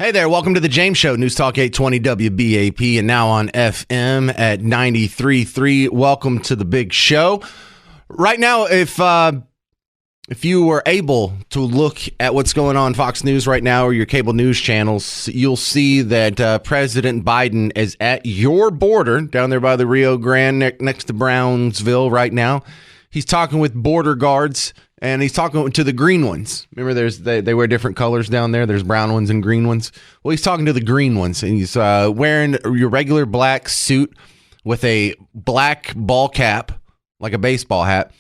Hey there, welcome to the James Show, News Talk 820 WBAP, and now on FM at 93.3. Welcome to the big show. Right now, if you were able to look at what's going on Fox News right now or your cable news channels, you'll see that President Biden is at your border down there by the Rio Grande next to Brownsville right now. He's talking with border guards. And he's talking to the green ones. Remember, they wear different colors down there. There's brown ones and green ones. Well, he's talking to the green ones, and he's wearing your regular black suit with a black ball cap, like a baseball hat.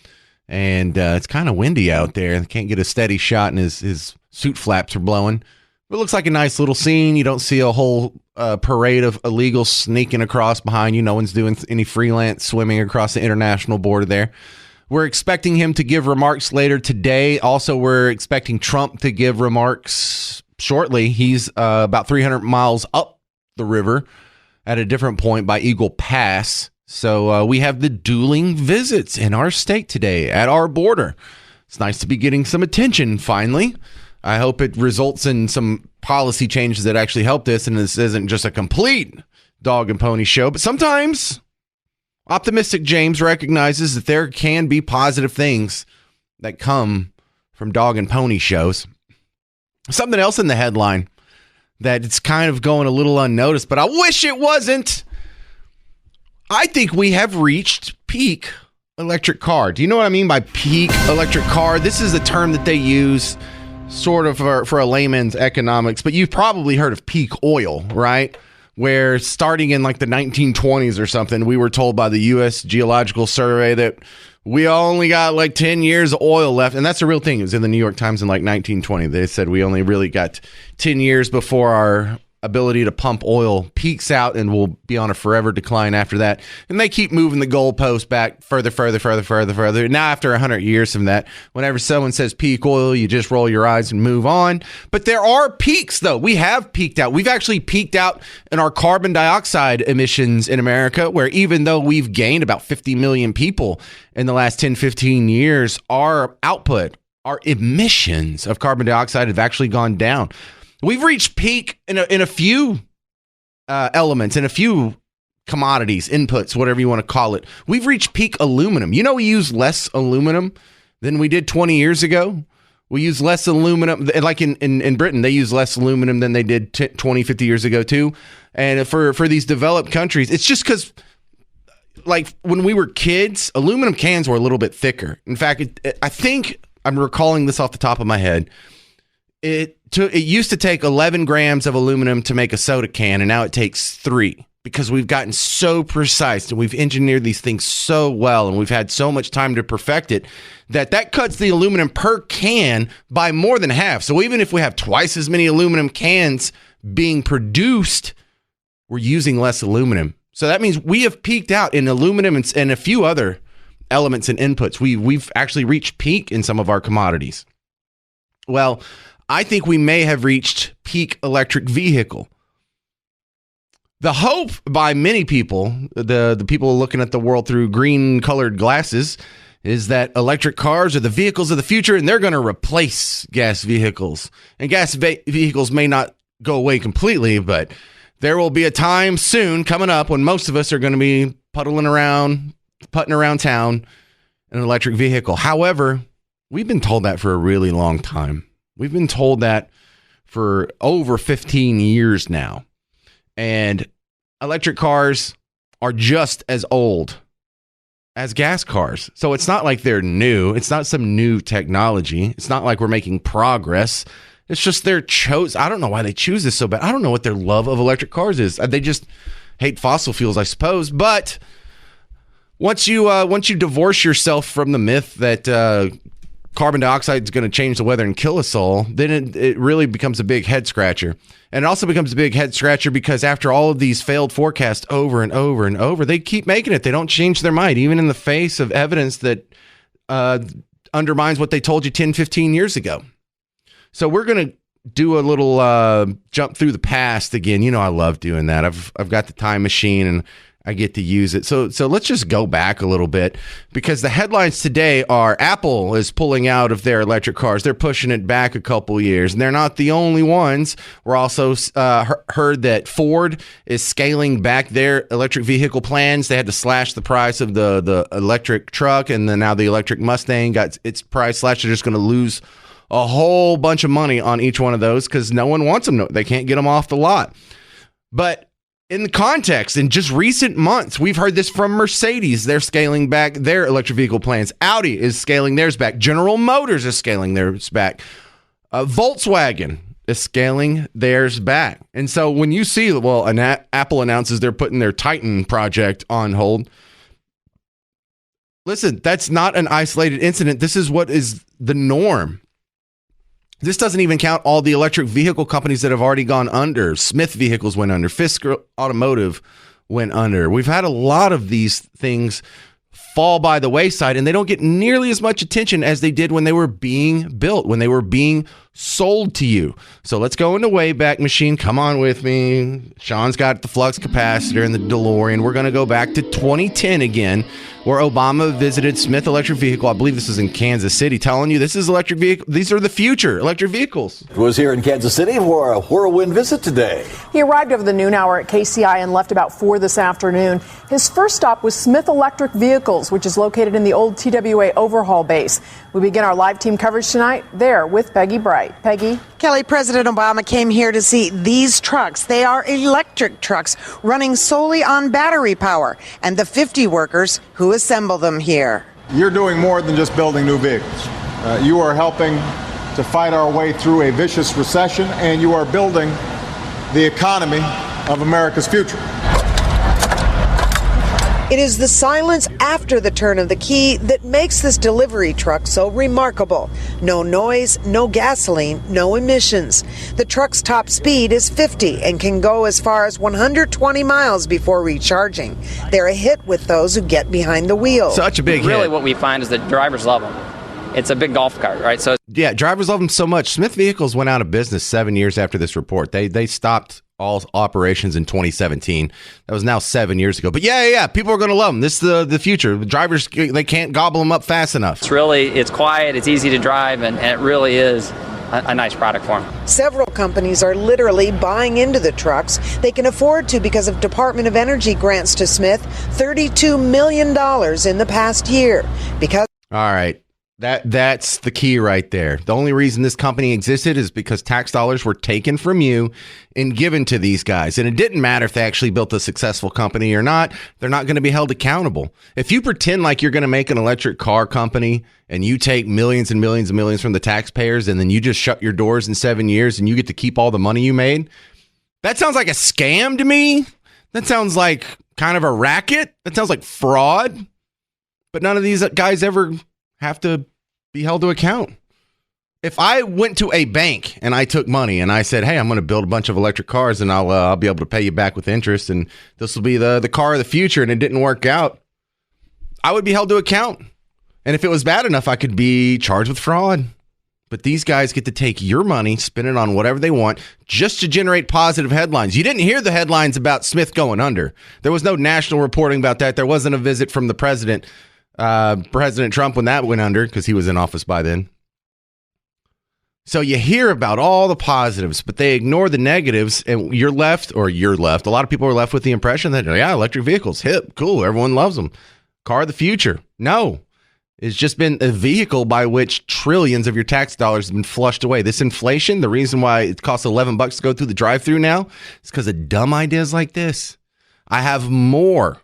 And it's kind of windy out there. Can't get a steady shot, and his suit flaps are blowing. But it looks like a nice little scene. You don't see a whole parade of illegals sneaking across behind you. No one's doing any freelance swimming across the international border there. We're expecting him to give remarks later today. Also, we're expecting Trump to give remarks shortly. He's about 300 miles up the river at a different point by Eagle Pass. So we have the dueling visits in our state today at our border. It's nice to be getting some attention finally. I hope it results in some policy changes that actually help this, and this isn't just a complete dog and pony show. But sometimes Optimistic James recognizes that there can be positive things that come from dog and pony shows. Something else in the headline that it's kind of going a little unnoticed, but I wish it wasn't. I think we have reached peak electric car. Do you know what I mean by peak electric car? This is a term that they use sort of for a layman's economics, but you've probably heard of peak oil, right? Where starting in like the 1920s or something, we were told by the U.S. Geological Survey that we only got like 10 years of oil left. And that's a real thing. It was in the New York Times in like 1920. They said we only really got 10 years before our ability to pump oil peaks out, and we'll be on a forever decline after that. And they keep moving the goalpost back further. Now, after 100 years from that, whenever someone says peak oil, you just roll your eyes and move on. But there are peaks, though. We have peaked out. We've actually peaked out in our carbon dioxide emissions in America, where even though we've gained about 50 million people in the last 10, 15 years, our output, our emissions of carbon dioxide have actually gone down. We've reached peak in a few elements, in a few commodities, inputs, whatever you want to call it. We've reached peak aluminum. You know, we use less aluminum than we did 20 years ago. We use less aluminum, like in Britain, they use less aluminum than they did 20, 50 years ago too. And for these developed countries, it's just because, like, when we were kids, aluminum cans were a little bit thicker. In fact, I think I'm recalling this off the top of my head. It used to take 11 grams of aluminum to make a soda can, and now it takes 3, because we've gotten so precise and we've engineered these things so well, and we've had so much time to perfect it that cuts the aluminum per can by more than half. So even if we have twice as many aluminum cans being produced, we're using less aluminum. So that means we have peaked out in aluminum and a few other elements and inputs. We've actually reached peak in some of our commodities. Well, I think we may have reached peak electric vehicle. The hope by many people, the people looking at the world through green colored glasses, is that electric cars are the vehicles of the future, and they're going to replace gas vehicles. And gas vehicles may not go away completely, but there will be a time soon coming up when most of us are going to be putting around town in an electric vehicle. However, we've been told that for a really long time. We've been told that for over 15 years now. And electric cars are just as old as gas cars. So it's not like they're new. It's not some new technology. It's not like we're making progress. It's just their I don't know why they choose this so bad. I don't know what their love of electric cars is. They just hate fossil fuels, I suppose. But once you divorce yourself from the myth that carbon dioxide is going to change the weather and kill us all, then it really becomes a big head scratcher. And it also becomes a big head scratcher because after all of these failed forecasts over and over and over, they keep making it. They don't change their mind, even in the face of evidence that undermines what they told you 10, 15 years ago. So we're going to do a little jump through the past again. You know, I love doing that. I've got the time machine, and I get to use it. So let's just go back a little bit, because the headlines today are Apple is pulling out of their electric cars. They're pushing it back a couple years, and they're not the only ones. We're also heard that Ford is scaling back their electric vehicle plans. They had to slash the price of the electric truck, and then now the electric Mustang got its price slashed. They're just going to lose a whole bunch of money on each one of those because no one wants them. They can't get them off the lot. But in the context, in just recent months, we've heard this from Mercedes. They're scaling back their electric vehicle plans. Audi is scaling theirs back. General Motors is scaling theirs back. Volkswagen is scaling theirs back. And so when you see, Apple announces they're putting their Titan project on hold, listen, that's not an isolated incident. This is what is the norm. This doesn't even count all the electric vehicle companies that have already gone under. Smith Vehicles went under. Fisk Automotive went under. We've had a lot of these things fall by the wayside, and they don't get nearly as much attention as they did when they were being built, when they were being sold to you. So let's go into Wayback Machine. Come on with me. Sean's got the flux capacitor and the DeLorean. We're going to go back to 2010 again, where Obama visited Smith Electric Vehicle. I believe this is in Kansas City, telling you this is electric vehicle. These are the future electric vehicles. Was here in Kansas City for a whirlwind visit today. He arrived over the noon hour at KCI and left about 4 this afternoon. His first stop was Smith Electric Vehicles, which is located in the old TWA overhaul base. We begin our live team coverage tonight there with Peggy Bright. Peggy? Kelly, President Obama came here to see these trucks. They are electric trucks running solely on battery power, and the 50 workers who assemble them here. You're doing more than just building new vehicles. You are helping to fight our way through a vicious recession, and you are building the economy of America's future. It is the silence after the turn of the key that makes this delivery truck so remarkable. No noise, no gasoline, no emissions. The truck's top speed is 50 and can go as far as 120 miles before recharging. They're a hit with those who get behind the wheel. Such a big hit. Really what we find is that drivers love them. It's a big golf cart, right? So yeah, drivers love them so much. Smith Vehicles went out of business 7 years after this report. They stopped all operations in 2017. That was now 7 years ago. But yeah, people are going to love them. This is the future. The drivers, they can't gobble them up fast enough. it's quiet, it's easy to drive, and it really is a nice product for them. Several companies are literally buying into the trucks. They can afford to because of Department of Energy grants to Smith $32 million in the past year. All right. That's the key right there. The only reason this company existed is because tax dollars were taken from you and given to these guys. And it didn't matter if they actually built a successful company or not. They're not going to be held accountable. If you pretend like you're going to make an electric car company and you take millions and millions and millions from the taxpayers and then you just shut your doors in 7 years and you get to keep all the money you made, that sounds like a scam to me. That sounds like kind of a racket. That sounds like fraud. But none of these guys ever have to be held to account. If I went to a bank and I took money and I said, hey, I'm going to build a bunch of electric cars and I'll be able to pay you back with interest and this will be the car of the future, and it didn't work out, I would be held to account. And if it was bad enough, I could be charged with fraud. But these guys get to take your money, spend it on whatever they want just to generate positive headlines. You didn't hear the headlines about Smith going under. There was no national reporting about that. There wasn't a visit from the president, President Trump, when that went under because he was in office by then. So you hear about all the positives, but they ignore the negatives, and you're left. A lot of people are left with the impression that, yeah, electric vehicles, hip, cool, everyone loves them. Car of the future. No. It's just been a vehicle by which trillions of your tax dollars have been flushed away. This inflation, the reason why it costs $11 to go through the drive-thru now, is because of dumb ideas like this. I have more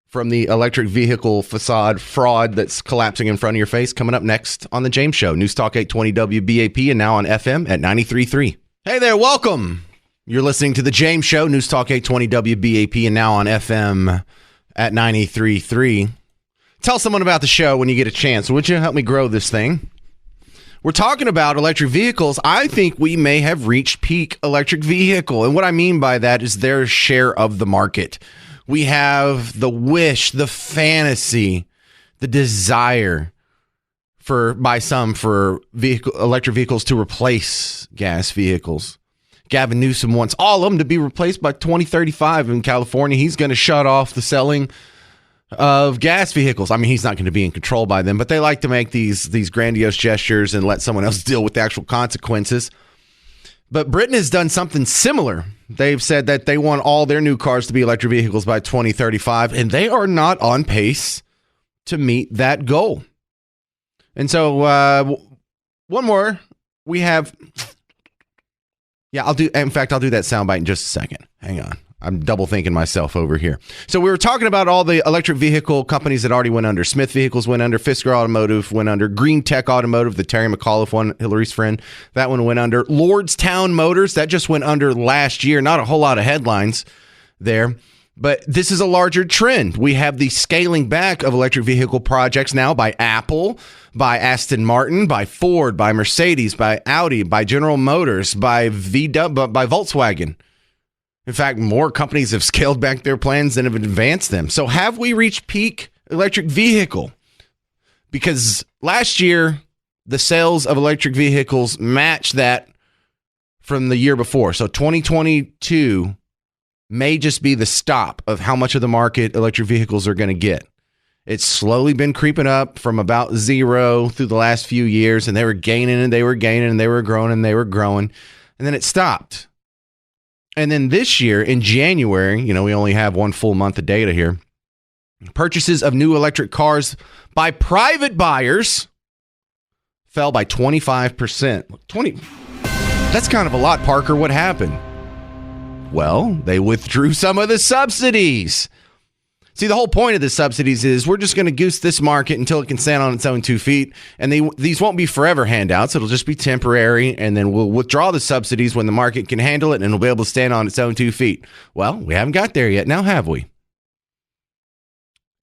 from the electric vehicle facade fraud that's collapsing in front of your face coming up next on The James Show. News Talk 820 WBAP and now on FM at 93.3. Hey there, welcome. You're listening to The James Show, News Talk 820 WBAP and now on FM at 93.3. Tell someone about the show when you get a chance. Would you help me grow this thing? We're talking about electric vehicles. I think we may have reached peak electric vehicle. And what I mean by that is their share of the market. We have the wish, the fantasy, the desire by some for electric vehicles to replace gas vehicles. Gavin Newsom wants all of them to be replaced by 2035 in California. He's going to shut off the selling of gas vehicles. I mean, he's not going to be in control by them, but they like to make these grandiose gestures and let someone else deal with the actual consequences. But Britain has done something similar. They've said that they want all their new cars to be electric vehicles by 2035, and they are not on pace to meet that goal. And so one more. We have... I'll do that soundbite in just a second. Hang on. I'm double thinking myself over here. So we were talking about all the electric vehicle companies that already went under. Smith Vehicles went under. Fisker Automotive went under. Green Tech Automotive, the Terry McAuliffe one, Hillary's friend, that one went under. Lordstown Motors, that just went under last year. Not a whole lot of headlines there. But this is a larger trend. We have the scaling back of electric vehicle projects now by Apple, by Aston Martin, by Ford, by Mercedes, by Audi, by General Motors, by VW, by Volkswagen. In fact, more companies have scaled back their plans than have advanced them. So have we reached peak electric vehicle? Because last year, the sales of electric vehicles matched that from the year before. So 2022 may just be the stop of how much of the market electric vehicles are going to get. It's slowly been creeping up from about zero through the last few years, and they were gaining and they were gaining and they were growing and they were growing, and then it stopped. And then this year in January, we only have one full month of data here. Purchases of new electric cars by private buyers fell by 25%. That's kind of a lot, Parker. What happened? Well, they withdrew some of the subsidies. See, the whole point of the subsidies is we're just going to goose this market until it can stand on its own 2 feet. And these won't be forever handouts. It'll just be temporary. And then we'll withdraw the subsidies when the market can handle it and it'll be able to stand on its own 2 feet. Well, we haven't got there yet. Now, have we?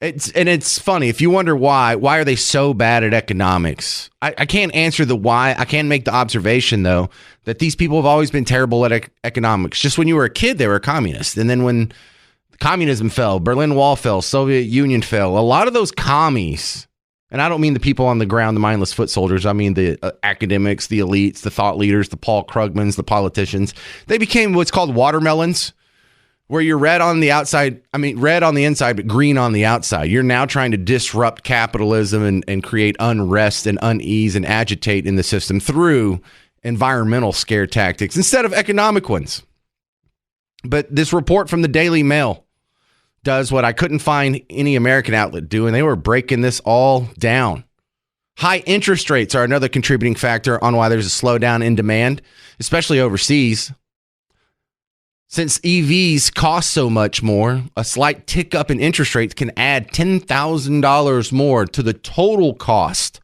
It's funny. If you wonder why are they so bad at economics? I can't answer the why. I can make the observation, though, that these people have always been terrible at economics. Just when you were a kid, they were a communist. And then when communism fell, Berlin Wall fell, Soviet Union fell, a lot of those commies, and I don't mean the people on the ground, the mindless foot soldiers, I mean the academics, the elites, the thought leaders, the Paul Krugmans, the politicians, they became what's called watermelons, where you're red on the outside, red on the inside, but green on the outside. You're now trying to disrupt capitalism and create unrest and unease and agitate in the system through environmental scare tactics instead of economic ones. But this report from the Daily Mail does what I couldn't find any American outlet doing. They were breaking this all down. High interest rates are another contributing factor on why there's a slowdown in demand, especially overseas. Since EVs cost so much more, a slight tick up in interest rates can add $10,000 more to the total cost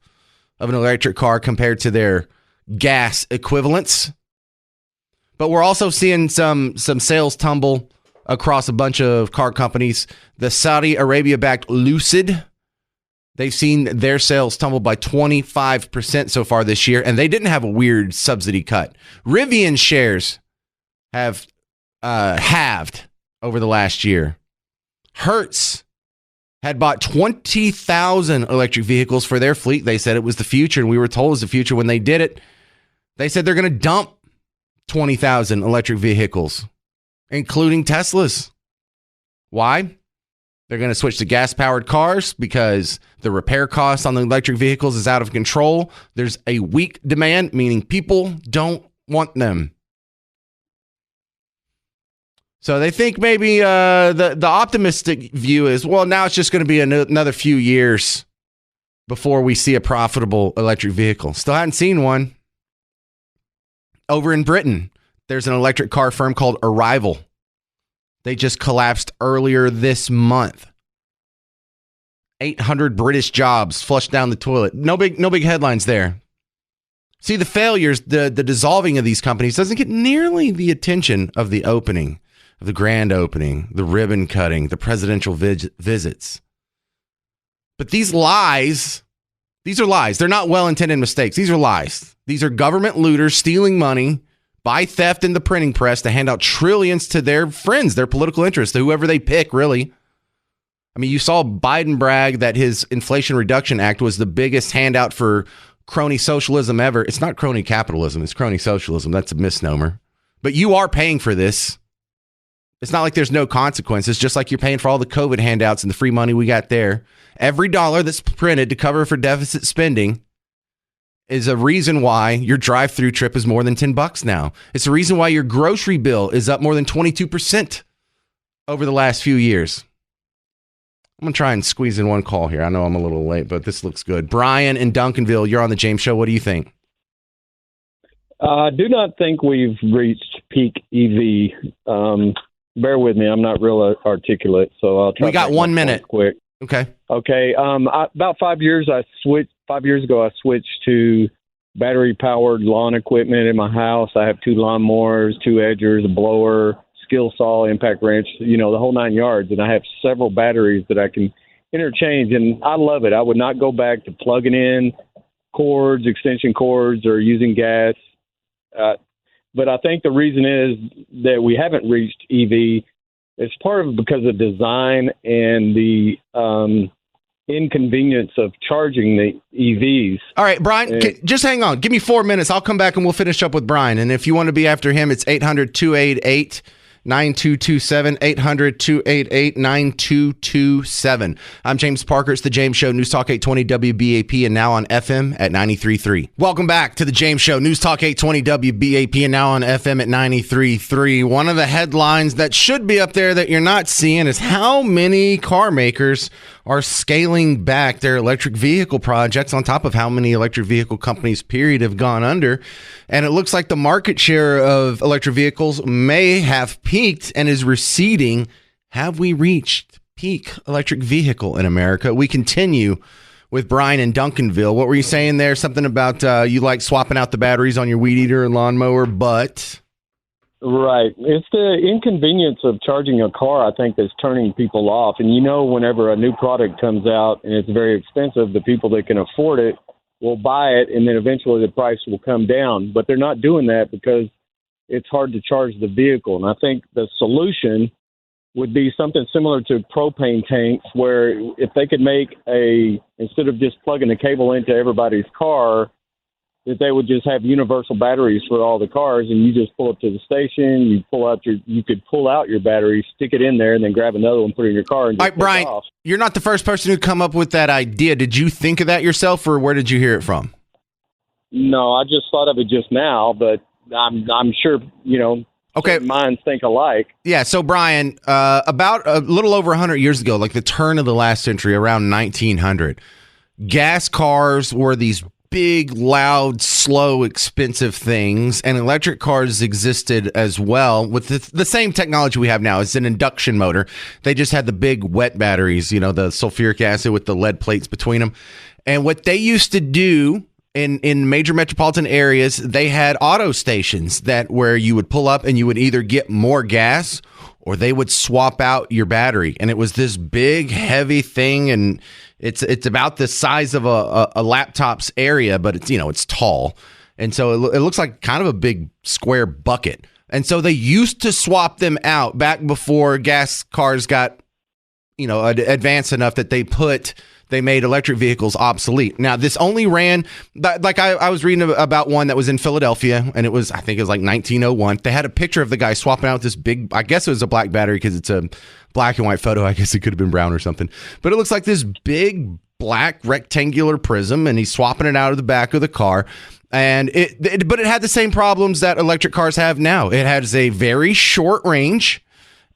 of an electric car compared to their gas equivalents. But we're also seeing some sales tumble across a bunch of car companies. The Saudi Arabia-backed Lucid, they've seen their sales tumble by 25% so far this year, and they didn't have a weird subsidy cut. Rivian shares have halved over the last year. Hertz had bought 20,000 electric vehicles for their fleet. They said it was the future, and we were told it was the future when they did it. They said they're going to dump 20,000 electric vehicles, including Teslas. Why? They're going to switch to gas-powered cars because the repair cost on the electric vehicles is out of control. There's a weak demand, meaning people don't want them. So they think maybe the optimistic view is, well, now it's just going to be another few years before we see a profitable electric vehicle. Still haven't seen one. Over in Britain, there's an electric car firm called Arrival. They just collapsed earlier this month. 800 British jobs flushed down the toilet. No big headlines there. See, the failures, the dissolving of these companies doesn't get nearly the attention of the opening, of the grand opening, the ribbon cutting, the presidential visits. But these lies, these are lies. They're not well-intended mistakes. These are lies. These are government looters stealing money by theft in the printing press to hand out trillions to their friends, their political interests, whoever they pick, really. I mean, you saw Biden brag that his Inflation Reduction Act was the biggest handout for crony socialism ever. It's not crony capitalism. It's crony socialism. That's a misnomer. but you are paying for this. It's not like there's no consequences, just like you're paying for all the COVID handouts and the free money we got there. Every dollar that's printed to cover for deficit spending is a reason why your drive-through trip is more than $10 now. It's the reason why your grocery bill is up more than 22% over the last few years. I'm going to try and squeeze in one call here. I know I'm a little late, but this looks good. Brian in Duncanville, you're on the James Show. What do you think? I do not think we've reached peak EV. Bear with me. I'm not real articulate, so I'll try. We got 1 minute. Quick. Okay. About 5 years, 5 years ago, I switched to battery-powered lawn equipment in my house. I have 2 lawnmowers, 2 edgers, a blower, skill saw, impact wrench, the whole 9 yards. And I have several batteries that I can interchange, and I love it. I would not go back to plugging in cords, extension cords, or using gas. But I think the reason is that we haven't reached EV. It's part of because of design and the inconvenience of charging the EVs. All right, Brian, just hang on. Give me 4 minutes. I'll come back and we'll finish up with Brian. And if you want to be after him, it's 800-288-9227, 800-288-9227. I'm James Parker. It's The James Show, News Talk 820 WBAP, and now on FM at 93.3. Welcome back to The James Show, News Talk 820 WBAP, and now on FM at 93.3. One of the headlines that should be up there that you're not seeing is how many car makers are scaling back their electric vehicle projects on top of how many electric vehicle companies, period, have gone under. And it looks like the market share of electric vehicles may have peaked and is receding. Have we reached peak electric vehicle in America? We continue with Brian in Duncanville. What were you saying there? Something about you like swapping out the batteries on your weed eater and lawnmower, but... Right. It's the inconvenience of charging a car, I think, that's turning people off. And whenever a new product comes out and it's very expensive, the people that can afford it will buy it, and then eventually the price will come down. But they're not doing that because it's hard to charge the vehicle. And I think the solution would be something similar to propane tanks, where if they could make instead of just plugging a cable into everybody's car, that they would just have universal batteries for all the cars, and you just pull up to the station, you could pull out your battery, stick it in there, and then grab another one, put it in your car, and just all right, Brian, off. You're not the first person to come up with that idea. Did you think of that yourself, or where did you hear it from? No, I just thought of it just now, but I'm sure, okay, minds think alike. Yeah, so Brian, about a little over 100 years ago, like the turn of the last century, around 1900, gas cars were these big, loud, slow, expensive things, and electric cars existed as well with the same technology we have now. It's an induction motor. They just had the big wet batteries, the sulfuric acid with the lead plates between them. And what they used to do in major metropolitan areas, they had auto stations where you would pull up and you would either get more gas or they would swap out your battery. And it was this big, heavy thing, and it's about the size of a laptop's area, but it's tall. And so it looks like kind of a big square bucket. And so they used to swap them out back before gas cars got, advanced enough that they made electric vehicles obsolete. Now, this only ran, like I was reading about one that was in Philadelphia, and I think it was like 1901. They had a picture of the guy swapping out this big, I guess it was a black battery because it's a black and white photo. I guess it could have been brown or something. But it looks like this big black rectangular prism, and he's swapping it out of the back of the car. And but it had the same problems that electric cars have now. It has a very short range.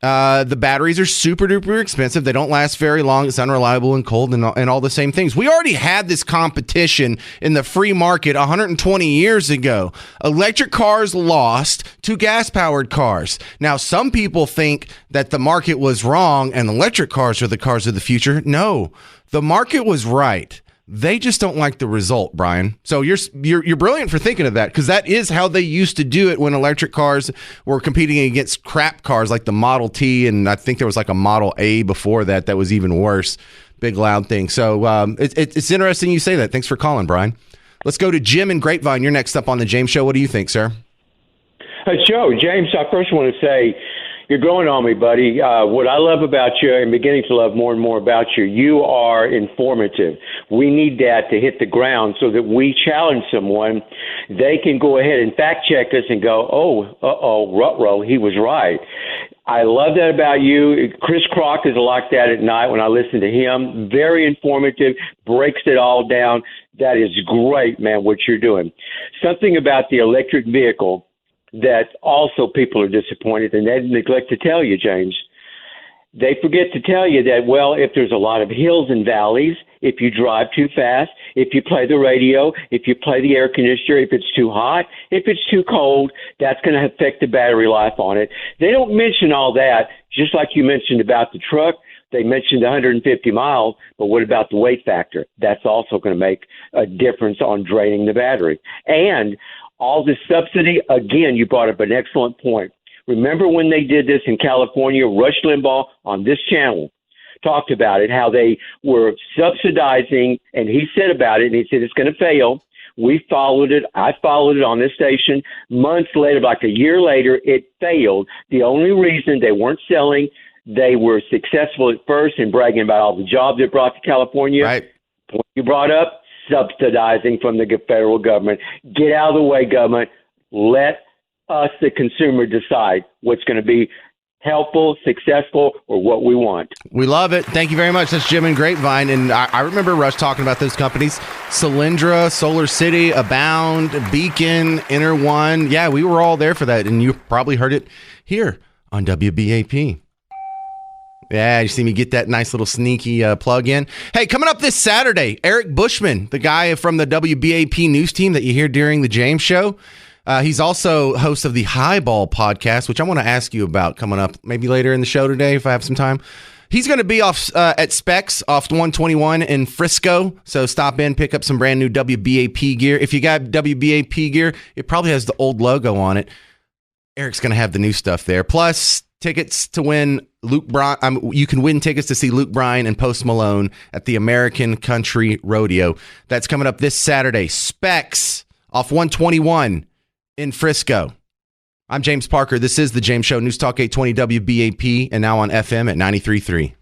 The batteries are super duper expensive. They don't last very long. It's unreliable and cold and all the same things. We already had this competition in the free market 120 years ago. Electric cars lost to gas powered cars. Now, some people think that the market was wrong and electric cars are the cars of the future. No, the market was right. They just don't like the result, Brian. So you're brilliant for thinking of that, because that is how they used to do it when electric cars were competing against crap cars like the Model T, and I think there was like a Model A before that was even worse. Big loud thing. So it's interesting you say that. Thanks for calling, Brian. Let's go to Jim in Grapevine. You're next up on the James Show. What do you think, sir? Joe, James, I first want to say, You're growing on me, buddy. What I love about you and beginning to love more and more about you, you are informative. We need that to hit the ground so that we challenge someone. They can go ahead and fact check us and go, ruh-roh, he was right. I love that about you. Chris Crock is like that at night when I listen to him. Very informative, breaks it all down. That is great, man, what you're doing. Something about the electric vehicle that also people are disappointed, and they neglect to tell you, James. They forget to tell you that, well, if there's a lot of hills and valleys, if you drive too fast, if you play the radio, if you play the air conditioner, if it's too hot, if it's too cold, that's going to affect the battery life on it. They don't mention all that, just like you mentioned about the truck. They mentioned 150 miles, but what about the weight factor? That's also going to make a difference on draining the battery. And all this subsidy, again, you brought up an excellent point. Remember when they did this in California? Rush Limbaugh on this channel talked about it, how they were subsidizing, and he said about it, and he said it's going to fail. We followed it. I followed it on this station. Months later, like a year later, it failed. The only reason they weren't selling, they were successful at first in bragging about all the jobs it brought to California. Right. What you brought up, subsidizing from the federal government. Get out of the way, government. Let us, the consumer, decide what's going to be helpful, successful, or what we want. We love it. Thank you very much. That's Jim in Grapevine. And I remember Rush talking about those companies, Solyndra, Solar City, Abound, Beacon, Inter1. Yeah, we were all there for that. And you probably heard it here on WBAP. Yeah, you see me get that nice little sneaky plug in. Hey, coming up this Saturday, Eric Bushman, the guy from the WBAP news team that you hear during the James Show. He's also host of the Highball podcast, which I want to ask you about coming up maybe later in the show today if I have some time. He's going to be off at Specs off 121 in Frisco. So stop in, pick up some brand new WBAP gear. If you got WBAP gear, it probably has the old logo on it. Eric's going to have the new stuff there. Plus, tickets to win Luke Bryan. You can win tickets to see Luke Bryan and Post Malone at the American Country Rodeo. That's coming up this Saturday. Specs off 121 in Frisco. I'm James Parker. This is the James Show, News Talk 820 WBAP, and now on FM at 93.3.